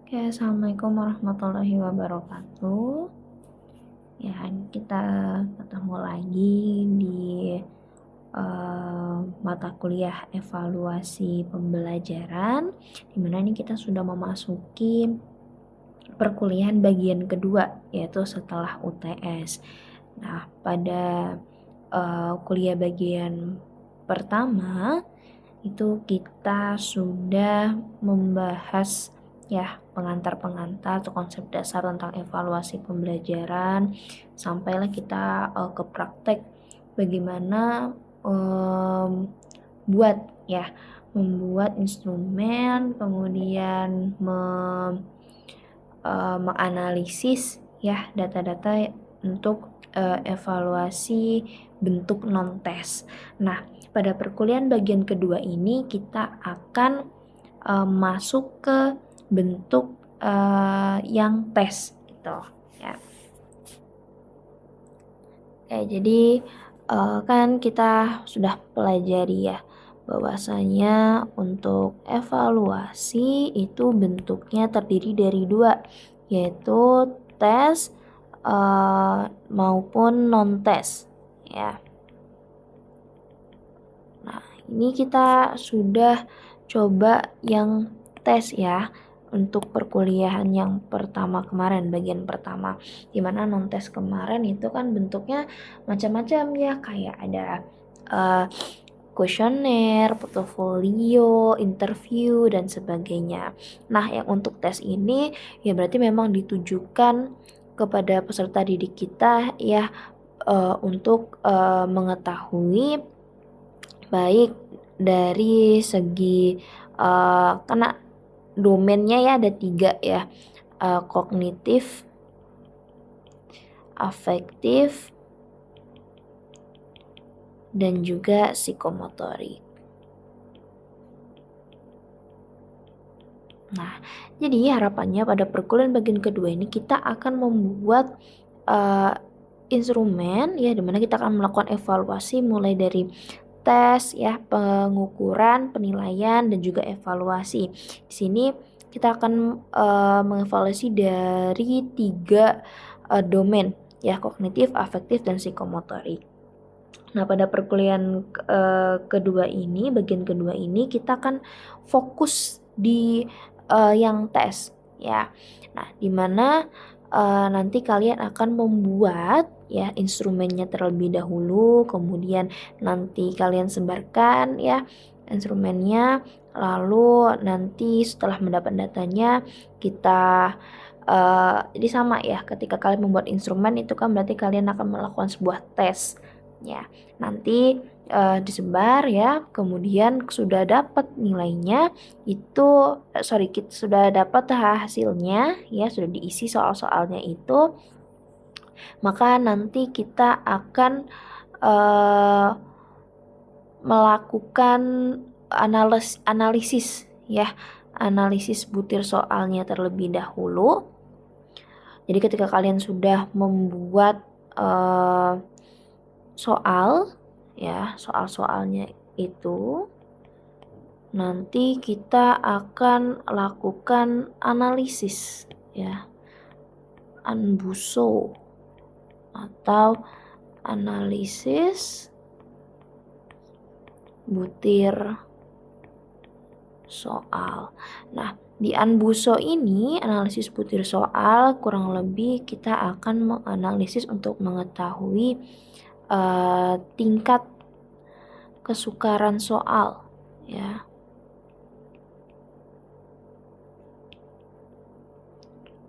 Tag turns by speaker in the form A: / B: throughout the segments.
A: Oke, Assalamualaikum warahmatullahi wabarakatuh. Ya, kita ketemu lagi di mata kuliah evaluasi pembelajaran, di mana ini kita sudah memasuki perkuliahan bagian kedua, yaitu setelah UTS. Nah, pada kuliah bagian pertama itu kita sudah membahas ya pengantar-pengantar atau konsep dasar tentang evaluasi pembelajaran, sampailah kita ke praktek bagaimana buat ya membuat instrumen, kemudian menganalisis ya data-data untuk evaluasi bentuk non-tes. Nah, pada perkuliahan bagian kedua ini kita akan masuk ke bentuk yang tes gitu ya. Oke, jadi kan kita sudah pelajari ya bahwasanya untuk evaluasi itu bentuknya terdiri dari dua, yaitu tes maupun non-tes ya. Nah, ini kita sudah coba yang tes ya untuk perkuliahan yang pertama kemarin, bagian pertama, dimana non-tes kemarin itu kan bentuknya macam-macam ya, kayak ada kuesioner, portofolio, interview, dan sebagainya. Nah, yang untuk tes ini ya berarti memang ditujukan kepada peserta didik kita ya untuk mengetahui baik dari segi karena domainnya ya ada 3 ya, kognitif, afektif, dan juga psikomotorik. Nah, jadi harapannya pada perkuliahan bagian kedua ini kita akan membuat instrumen ya dimana kita akan melakukan evaluasi mulai dari tes ya, pengukuran, penilaian, dan juga evaluasi. Di sini kita akan mengevaluasi dari 3 domain ya, kognitif, afektif, dan psikomotorik. Nah, pada perkuliahan kedua ini, bagian kedua ini kita akan fokus di yang tes ya. Nah, dimana nanti kalian akan membuat ya instrumennya terlebih dahulu, kemudian nanti kalian sebarkan ya instrumennya, lalu nanti setelah mendapat datanya kita jadi sama ya, ketika kalian membuat instrumen itu kan berarti kalian akan melakukan sebuah tes ya. Nanti disebar ya, kemudian sudah dapat nilainya itu kita sudah dapat hasilnya ya, sudah diisi soal-soalnya itu, maka nanti kita akan melakukan analisis ya, analisis butir soalnya terlebih dahulu. Jadi ketika kalian sudah membuat soal ya, soal-soalnya itu nanti kita akan lakukan analisis ya, Anbuso atau analisis butir soal. Nah, di Anbuso ini, analisis butir soal, kurang lebih kita akan menganalisis untuk mengetahui tingkat kesukaran soal ya.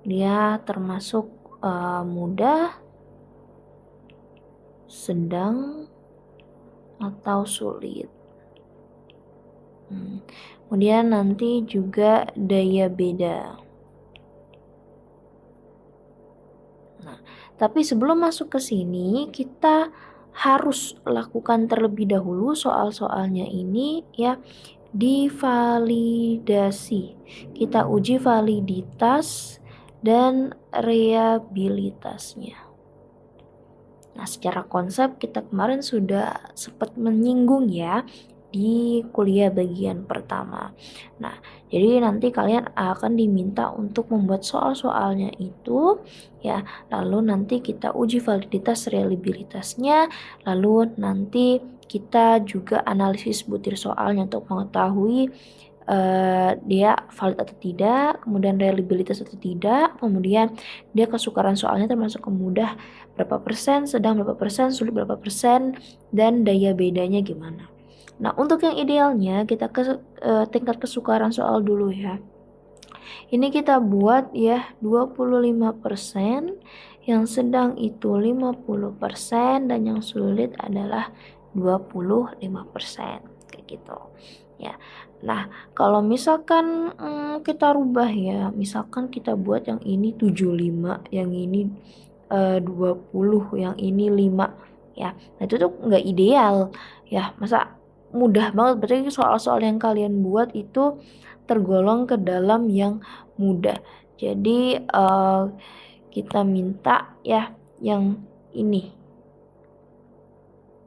A: Dia termasuk mudah, sedang, atau sulit. Kemudian nanti juga daya beda. Nah, tapi sebelum masuk ke sini kita harus lakukan terlebih dahulu soal-soalnya ini ya, divalidasi. Kita uji validitas dan reliabilitasnya. Nah, secara konsep kita kemarin sudah sempat menyinggung ya di kuliah bagian pertama. Nah, jadi nanti kalian akan diminta untuk membuat soal-soalnya itu ya, lalu nanti kita uji validitas reliabilitasnya, lalu nanti kita juga analisis butir soalnya untuk mengetahui dia valid atau tidak, kemudian reliabilitas atau tidak, kemudian dia kesukaran soalnya termasuk mudah berapa persen, sedang berapa persen, sulit berapa persen, dan daya bedanya gimana. Nah, untuk yang idealnya kita ke tingkat kesukaran soal dulu ya. Ini kita buat ya 25%, yang sedang itu 50%, dan yang sulit adalah 25%. Kayak gitu. Ya. Nah, kalau misalkan kita rubah ya, misalkan kita buat yang ini 75, yang ini 20, yang ini 5 ya. Nah, itu tuh nggak ideal ya. Masa mudah banget, berarti soal-soal yang kalian buat itu tergolong ke dalam yang mudah. Jadi kita minta ya yang ini.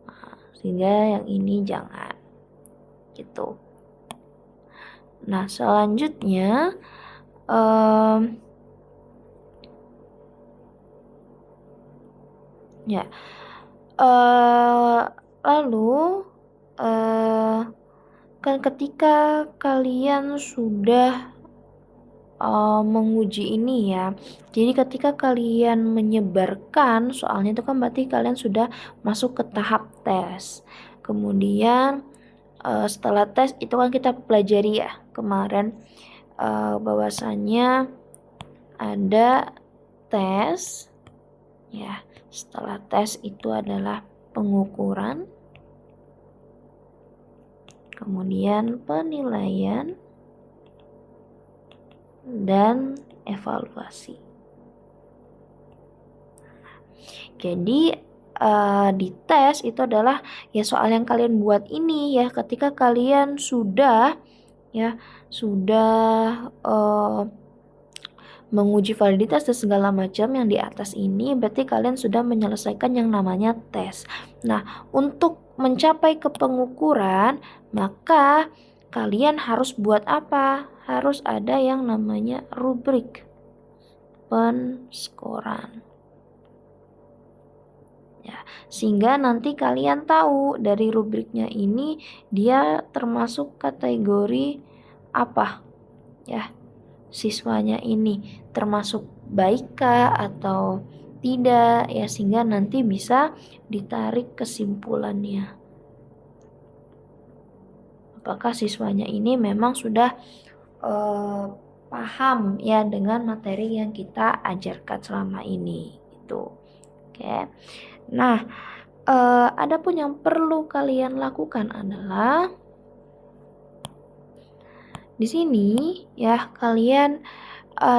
A: Nah, sehingga yang ini jangan gitu. Nah, selanjutnya ya lalu kan ketika kalian sudah menguji ini ya, jadi ketika kalian menyebarkan soalnya itu kan berarti kalian sudah masuk ke tahap tes. Kemudian setelah tes itu kan kita pelajari ya kemarin bahwasannya ada tes ya. Setelah tes itu adalah pengukuran, kemudian penilaian, dan evaluasi. Jadi di tes itu adalah ya soal yang kalian buat ini ya, ketika kalian sudah menguji validitas dan segala macam yang di atas ini, berarti kalian sudah menyelesaikan yang namanya tes. Nah, untuk mencapai ke pengukuran, maka kalian harus buat apa? Harus ada yang namanya rubrik penskoran. Ya, sehingga nanti kalian tahu dari rubriknya ini dia termasuk kategori apa ya, siswanya ini termasuk baikkah atau tidak ya, sehingga nanti bisa ditarik kesimpulannya apakah siswanya ini memang sudah paham ya dengan materi yang kita ajarkan selama ini gitu. Oke. Nah, adapun yang perlu kalian lakukan adalah di sini ya, kalian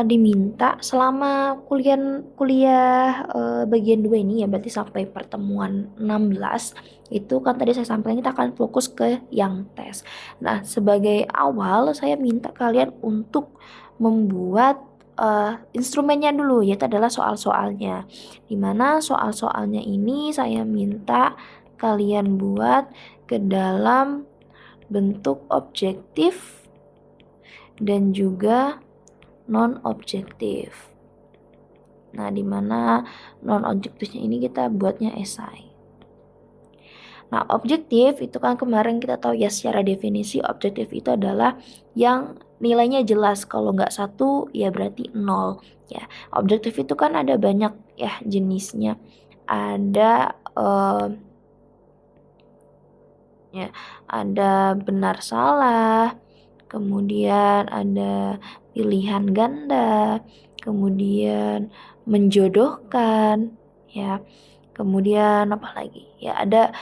A: diminta selama kuliah bagian 2 ini ya, berarti sampai pertemuan 16 itu kan tadi saya sampaikan kita akan fokus ke yang tes. Nah, sebagai awal saya minta kalian untuk membuat instrumennya dulu, yaitu adalah soal-soalnya. Dimana soal-soalnya ini saya minta kalian buat ke dalam bentuk objektif dan juga non-objektif. Nah, dimana non-objektifnya ini kita buatnya esai. Nah, objektif itu kan kemarin kita tahu ya, secara definisi objektif itu adalah yang nilainya jelas. Kalau nggak 1 ya berarti 0 ya. Objektif itu kan ada banyak ya jenisnya. Ada ada benar salah, kemudian ada pilihan ganda, kemudian menjodohkan ya. Kemudian apa lagi? Ya ada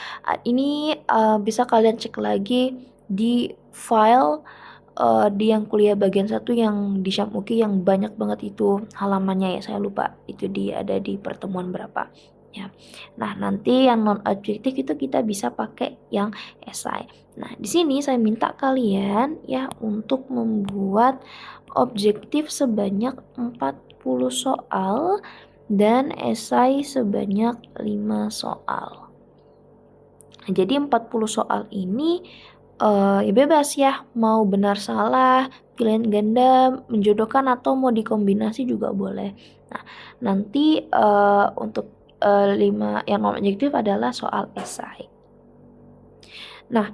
A: ini bisa kalian cek lagi di file di yang kuliah bagian 1 yang di Syam-Uki yang banyak banget itu halamannya ya, saya lupa itu ada di pertemuan berapa ya. Nah, nanti yang non objektif itu kita bisa pakai yang esai. Nah, di sini saya minta kalian ya untuk membuat objektif sebanyak 40 soal dan esai sebanyak 5 soal. Nah, jadi 40 soal ini ya bebas ya, mau benar salah, pilihan ganda, menjodohkan atau mau dikombinasi juga boleh. Nah, nanti untuk 5 yang non objektif adalah soal esai. Nah,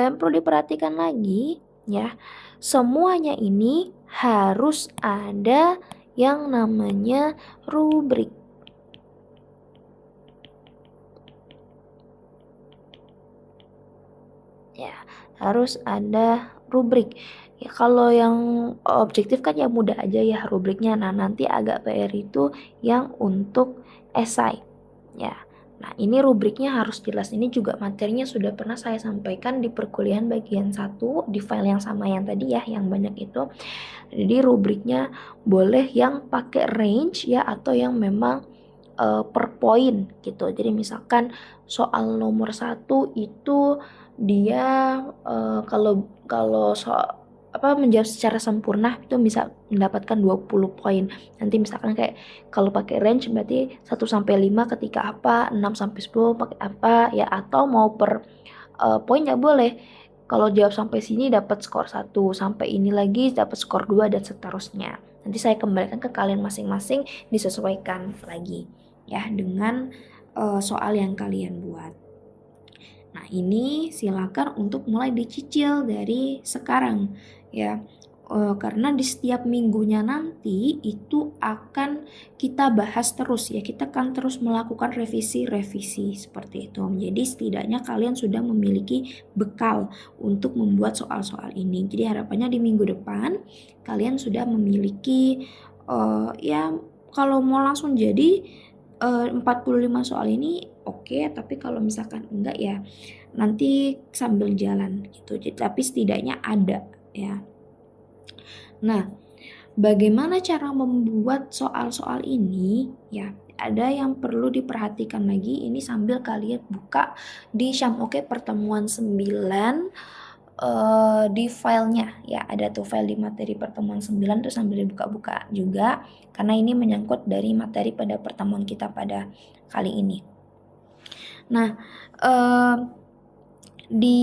A: yang perlu diperhatikan lagi ya, semuanya ini harus ada yang namanya rubrik. Ya, harus ada rubrik. Ya, kalau yang objektif kan ya mudah aja ya rubriknya. Nah, nanti agak PR itu yang untuk esai. Ya. Nah, ini rubriknya harus jelas. Ini juga materinya sudah pernah saya sampaikan di perkuliahan bagian 1 di file yang sama yang tadi ya, yang banyak itu. Jadi rubriknya boleh yang pakai range ya atau yang memang per poin gitu. Jadi misalkan soal nomor 1 itu dia kalau soal menjawab secara sempurna itu bisa mendapatkan 20 poin. Nanti misalkan kayak kalau pakai range berarti 1 sampai 5 ketika apa, 6 sampai 10 pakai apa ya, atau mau per poin ya boleh. Kalau jawab sampai sini dapat skor 1, sampai ini lagi dapat skor 2 dan seterusnya. Nanti saya kembalikan ke kalian masing-masing, disesuaikan lagi ya dengan soal yang kalian buat. Nah, ini silakan untuk mulai dicicil dari sekarang ya. Karena di setiap minggunya nanti itu akan kita bahas terus ya. Kita akan terus melakukan revisi-revisi seperti itu. Jadi setidaknya kalian sudah memiliki bekal untuk membuat soal-soal ini. Jadi harapannya di minggu depan kalian sudah memiliki ya kalau mau langsung jadi 45 soal ini oke, tapi kalau misalkan enggak ya nanti sambil jalan gitu. Tapi setidaknya ada ya. Nah, bagaimana cara membuat soal-soal ini ya? Ada yang perlu diperhatikan lagi ini sambil kalian buka di Syamoke pertemuan 9 di filenya ya, ada tuh file di materi pertemuan 9 tuh sambil dibuka-buka juga karena ini menyangkut dari materi pada pertemuan kita pada kali ini. Nah, di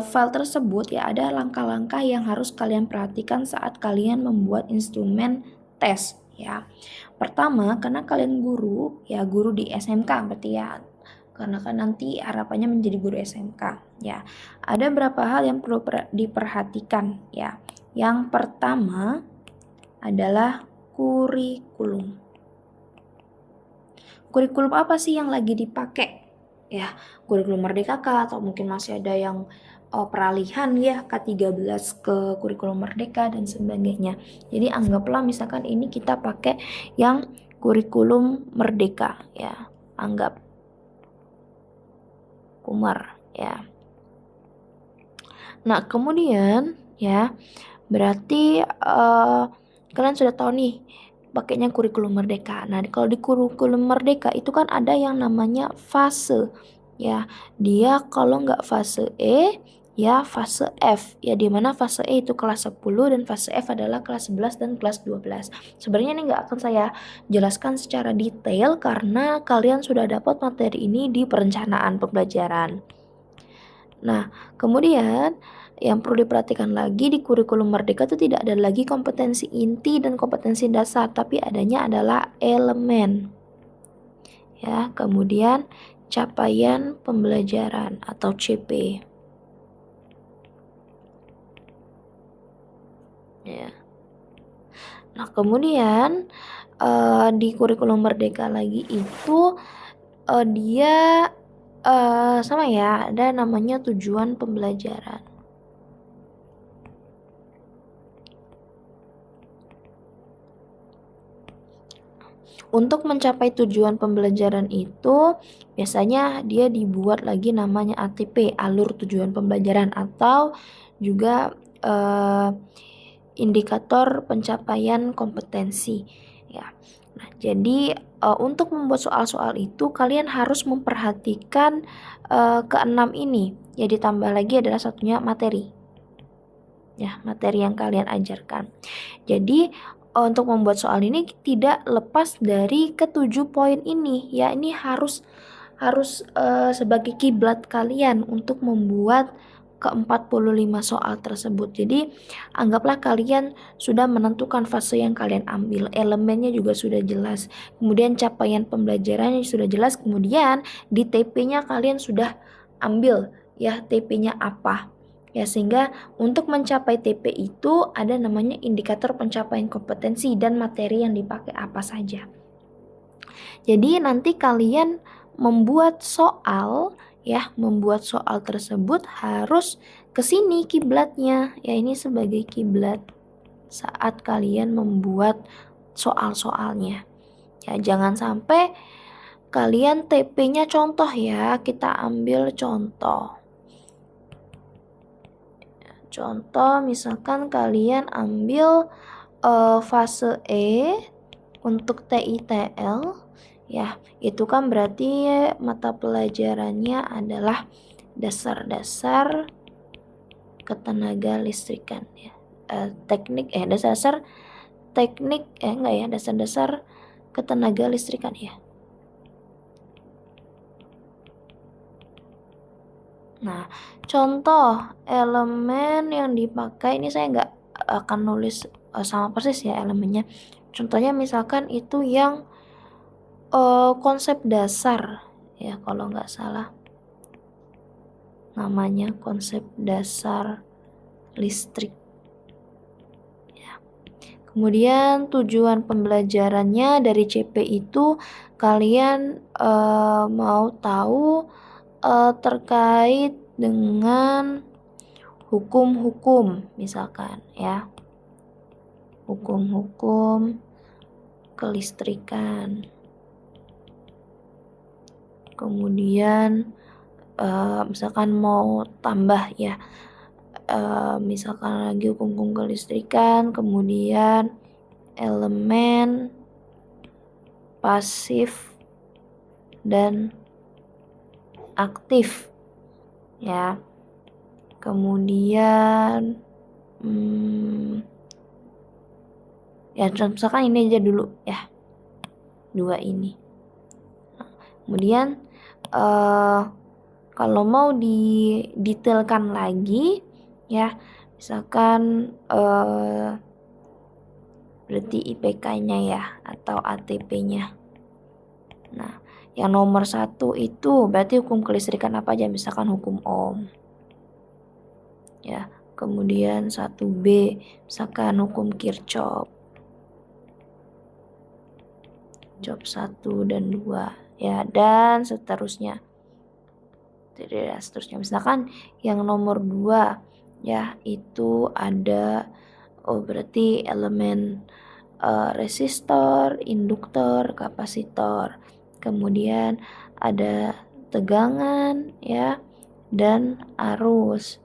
A: file tersebut ya ada langkah-langkah yang harus kalian perhatikan saat kalian membuat instrumen tes ya. Pertama, karena kalian guru di SMK berarti ya, karena kan nanti harapannya menjadi guru SMK ya. Ada beberapa hal yang perlu diperhatikan ya. Yang pertama adalah kurikulum. Kurikulum apa sih yang lagi dipakai? Ya, kurikulum Merdeka kah? Atau mungkin masih ada yang peralihan ya K13 ke kurikulum Merdeka dan sebagainya. Jadi anggaplah misalkan ini kita pakai yang kurikulum Merdeka ya. Anggap Kumar ya. Nah, kemudian ya berarti kalian sudah tahu nih pakainya kurikulum Merdeka. Nah, kalau di kurikulum Merdeka itu kan ada yang namanya fase ya. Dia kalau nggak fase E ya fase F ya, di mana fase E itu kelas 10 dan fase F adalah kelas 11 dan kelas 12. Sebenarnya ini nggak akan saya jelaskan secara detail karena kalian sudah dapat materi ini di perencanaan pembelajaran. Nah, kemudian yang perlu diperhatikan lagi di kurikulum Merdeka itu tidak ada lagi kompetensi inti dan kompetensi dasar, tapi adanya adalah elemen. Ya, kemudian capaian pembelajaran atau CP. Ya. Nah, kemudian di kurikulum Merdeka lagi itu dia sama ya, ada namanya tujuan pembelajaran. Untuk mencapai tujuan pembelajaran itu biasanya dia dibuat lagi namanya ATP, alur tujuan pembelajaran, atau juga indikator pencapaian kompetensi ya. Nah, jadi untuk membuat soal-soal itu kalian harus memperhatikan keenam ini. Ya, ditambah lagi adalah satunya materi. Ya, materi yang kalian ajarkan. Jadi untuk membuat soal ini tidak lepas dari ketujuh poin ini ya. Ini harus harus sebagai kiblat kalian untuk membuat ke-45 soal tersebut. Jadi anggaplah kalian sudah menentukan fase yang kalian ambil, elemennya juga sudah jelas, kemudian capaian pembelajarannya sudah jelas, kemudian di TP-nya kalian sudah ambil ya TP-nya apa. Ya, sehingga untuk mencapai TP itu ada namanya indikator pencapaian kompetensi dan materi yang dipakai apa saja. Jadi nanti kalian membuat soal tersebut harus ke sini kiblatnya. Ya, ini sebagai kiblat saat kalian membuat soal-soalnya. Ya, jangan sampai kalian TP-nya contoh ya, kita ambil contoh. Contoh misalkan kalian ambil fase E untuk TITL ya, itu kan berarti mata pelajarannya adalah dasar-dasar ketenaga listrikan ya. Dasar-dasar teknik dasar-dasar ketenaga listrikan ya. Nah, contoh elemen yang dipakai ini saya nggak akan nulis sama persis ya elemennya. Contohnya misalkan itu yang konsep dasar ya, kalau nggak salah namanya konsep dasar listrik ya. Kemudian tujuan pembelajarannya dari CP itu kalian mau tahu terkait dengan hukum-hukum misalkan ya, hukum-hukum kelistrikan. Kemudian misalkan mau tambah ya, misalkan lagi hukum-hukum kelistrikan, kemudian elemen pasif dan aktif ya. Kemudian ya misalkan ini aja dulu ya, dua ini. Kemudian kalau mau didetailkan lagi ya, misalkan berarti IPK-nya ya atau ATP-nya. Nah, yang nomor 1 itu berarti hukum kelistrikan apa aja, misalkan hukum Ohm ya. Kemudian 1B misalkan hukum Kirchhoff, job 1 dan 2 ya, dan seterusnya. Misalkan yang nomor 2 ya, itu ada berarti elemen resistor, induktor, kapasitor. Kemudian ada tegangan ya dan arus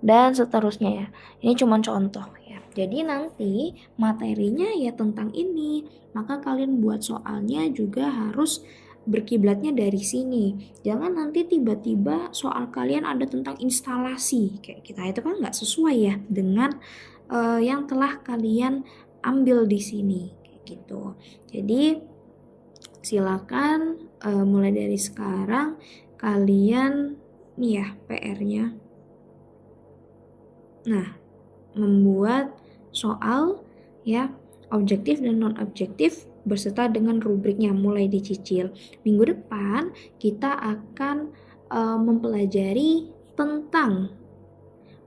A: dan seterusnya ya. Ini cuma contoh ya. Jadi nanti materinya ya tentang ini, maka kalian buat soalnya juga harus berkiblatnya dari sini. Jangan nanti tiba-tiba soal kalian ada tentang instalasi kayak kita, itu kan nggak sesuai ya dengan yang telah kalian ambil di sini kayak gitu. Jadi silakan mulai dari sekarang kalian nih ya PR-nya. Nah, membuat soal ya objektif dan non objektif berserta dengan rubriknya mulai dicicil. Minggu depan kita akan mempelajari tentang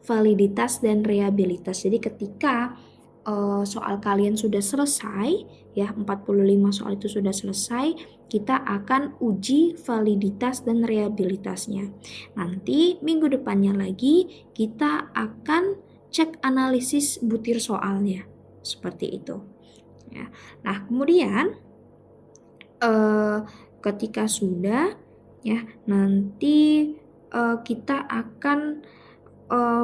A: validitas dan reliabilitas. Jadi ketika soal kalian sudah selesai ya, 45 soal itu sudah selesai, kita akan uji validitas dan reliabilitasnya. Nanti minggu depannya lagi kita akan cek analisis butir soalnya. Seperti itu ya. Nah, kemudian ketika sudah ya, nanti kita akan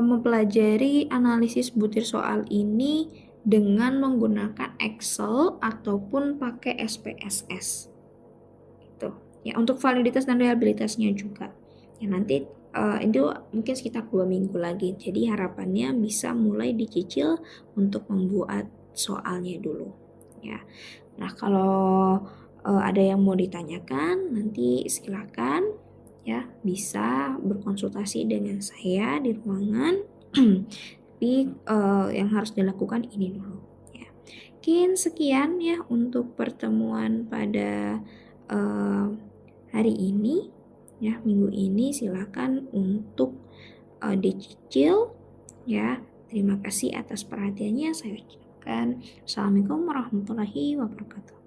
A: mempelajari analisis butir soal ini dengan menggunakan Excel ataupun pakai SPSS. Gitu. Ya, untuk validitas dan reliabilitasnya juga. Ya, nanti itu mungkin sekitar 2 minggu lagi. Jadi harapannya bisa mulai dicicil untuk membuat soalnya dulu. Ya. Nah, kalau ada yang mau ditanyakan, nanti silakan ya, bisa berkonsultasi dengan saya di ruangan. Tapi yang harus dilakukan ini dulu ya. Mungkin sekian ya untuk pertemuan pada hari ini ya, minggu ini. Silakan untuk dicicil ya. Terima kasih atas perhatiannya. Saya ucapkan Assalamualaikum warahmatullahi wabarakatuh.